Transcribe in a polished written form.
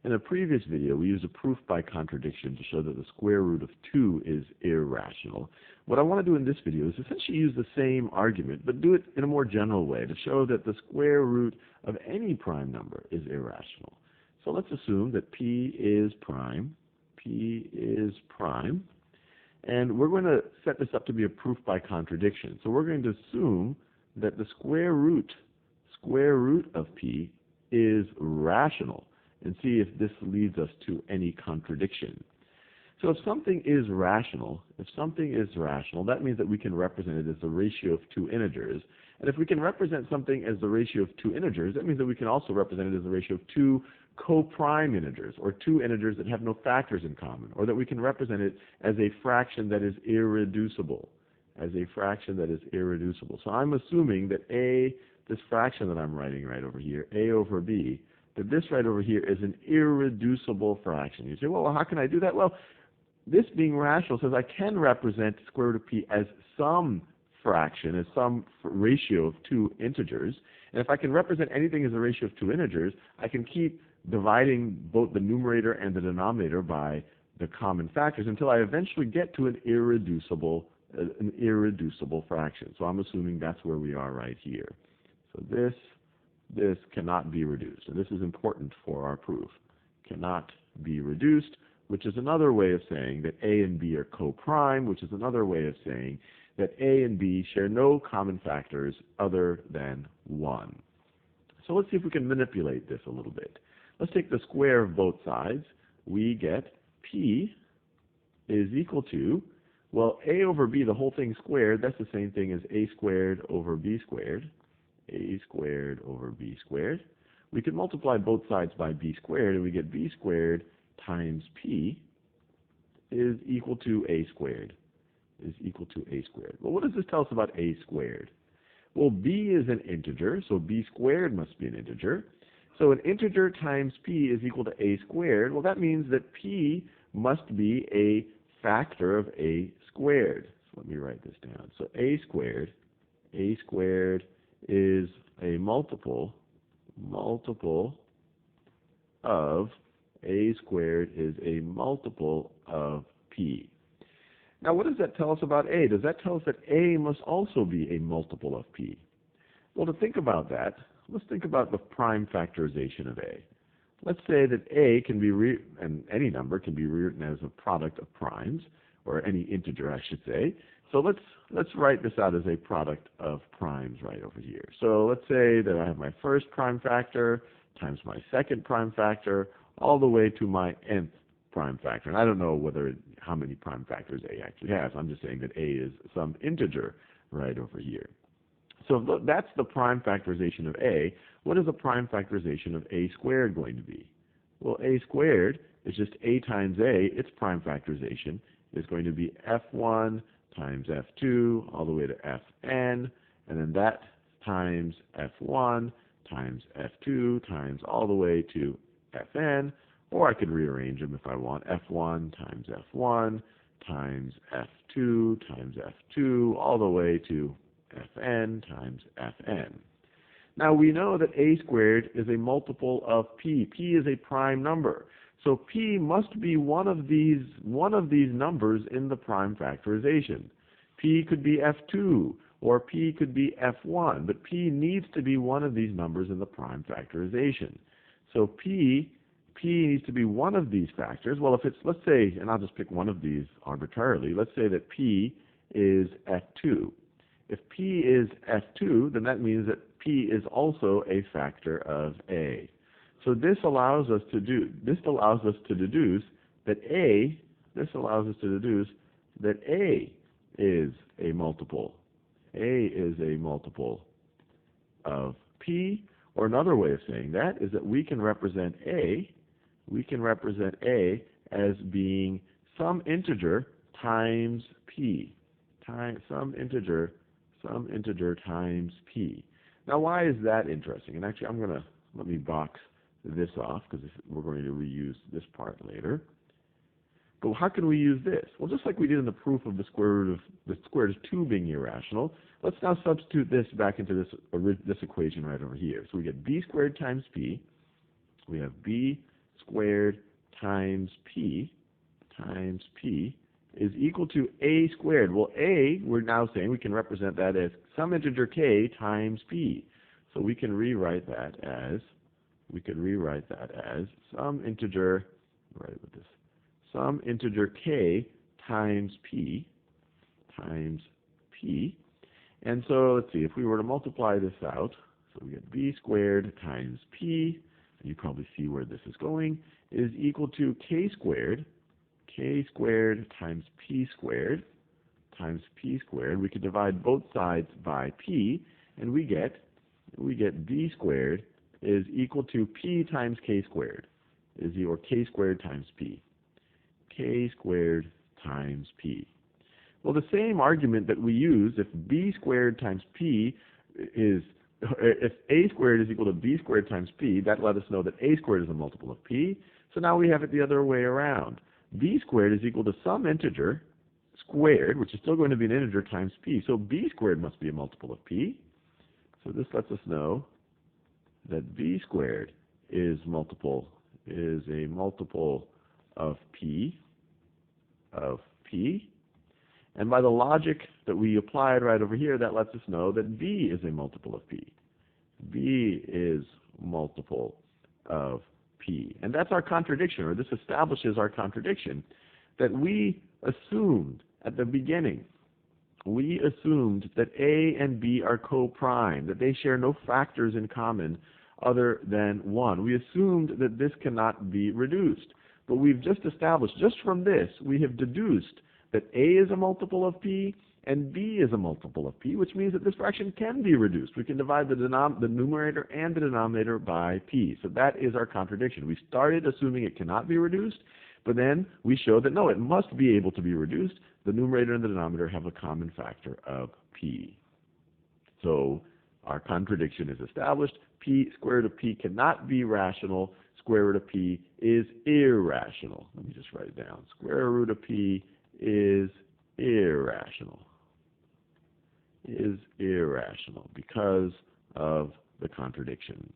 In a previous video, we used a proof by contradiction to show that the square root of 2 is irrational. What I want to do in this video is essentially use the same argument, but do it in a more general way to show that the square root of any prime number is irrational. So let's assume that P is prime, and we're going to set this up to be a proof by contradiction. So we're going to assume that the square root of P is rational, and see if this leads us to any contradiction. So if something is rational, that means that we can represent it as the ratio of two integers. And if we can represent something as the ratio of two integers, that means that we can also represent it as the ratio of two co-prime integers, or two integers that have no factors in common, or that we can represent it as a fraction that is irreducible, So I'm assuming that this fraction that I'm writing right over here, a over b, that this right over here is an irreducible fraction. You say, well, how can I do that? Well, this being rational says I can represent the square root of p as some fraction, as some ratio of two integers. And if I can represent anything as a ratio of two integers, I can keep dividing both the numerator and the denominator by the common factors until I eventually get to an irreducible fraction. So I'm assuming that's where we are right here. So this cannot be reduced, and this is important for our proof. Cannot be reduced, which is another way of saying that A and B are co-prime, which is another way of saying that A and B share no common factors other than 1. So let's see if we can manipulate this a little bit. Let's take the square of both sides. We get P is equal to, well, A over B, the whole thing squared, that's the same thing as A squared over B squared. A squared over B squared. We can multiply both sides by B squared, and we get B squared times P is equal to A squared. Well, what does this tell us about A squared? Well, B is an integer, so B squared must be an integer. So an integer times P is equal to A squared. Well, that means that P must be a factor of A squared. So let me write this down. So A squared is a multiple of A squared is a multiple of P. Now, what does that tell us about A? Does that tell us that A must also be a multiple of P? Well, to think about that, let's think about the prime factorization of A. Let's say that A can be and any number can be rewritten as a product of primes, or any integer, I should say. So let's write this out as a product of primes right over here. So let's say that I have my first prime factor times my second prime factor all the way to my nth prime factor. And I don't know how many prime factors A actually has. I'm just saying that A is some integer right over here. So that's the prime factorization of A. What is the prime factorization of A squared going to be? Well, A squared is just A times A. Its prime factorization is going to be F1 times F2 all the way to Fn, and then that times F1 times F2 times all the way to Fn, or I could rearrange them if I want. F1 times F1 times F2 times F2 all the way to Fn times Fn. Now we know that A squared is a multiple of P. P is a prime number. So P must be one of these numbers in the prime factorization. P could be F2 or P could be F1, but P needs to be one of these numbers in the prime factorization. So P needs to be one of these factors. Well, if it's, let's say, and I'll just pick one of these arbitrarily, let's say that P is F2. If P is F2, then that means that P is also a factor of A. So this allows us to deduce that A is a multiple. A is a multiple of P, or another way of saying that is that we can represent A as being some integer times P. Some integer times P. Now, why is that interesting? And actually, let me box this off because we're going to reuse this part later. But how can we use this? Well, just like we did in the proof of the square root of 2 being irrational, let's now substitute this back into this equation right over here. So we get B squared times P. We have B squared times p is equal to a squared. Well, a, we're now saying we can represent that as some integer k times p. So we can rewrite that as some integer, some integer k times p. And so let's see, if we were to multiply this out, so we get b squared times p, and you probably see where this is going, is equal to k squared times p squared. We could divide both sides by p, and we get b squared is equal to p times k squared, or k squared times p. K squared times p. Well, the same argument that we use if b squared times p is, if a squared is equal to b squared times p, that let us know that a squared is a multiple of p. So now we have it the other way around. B squared is equal to some integer squared, which is still going to be an integer, times p. So b squared must be a multiple of p. So this lets us know that b squared is a multiple of p. And by the logic that we applied right over here, that lets us know that b is a multiple of p. b is multiple of p. And that's our contradiction, or this establishes our contradiction, that we assumed at the beginning. We assumed that a and b are co-prime, that they share no factors in common other than 1. We assumed that this cannot be reduced. But we've just established, just from this, we have deduced that a is a multiple of p and b is a multiple of p, which means that this fraction can be reduced. We can divide the numerator and the denominator by p. So that is our contradiction. We started assuming it cannot be reduced, but then we showed that no, it must be able to be reduced. The numerator and the denominator have a common factor of p. So our contradiction is established. P, square root of p cannot be rational. Square root of p is irrational. Let me just write it down. Square root of p is irrational. Because of the contradiction.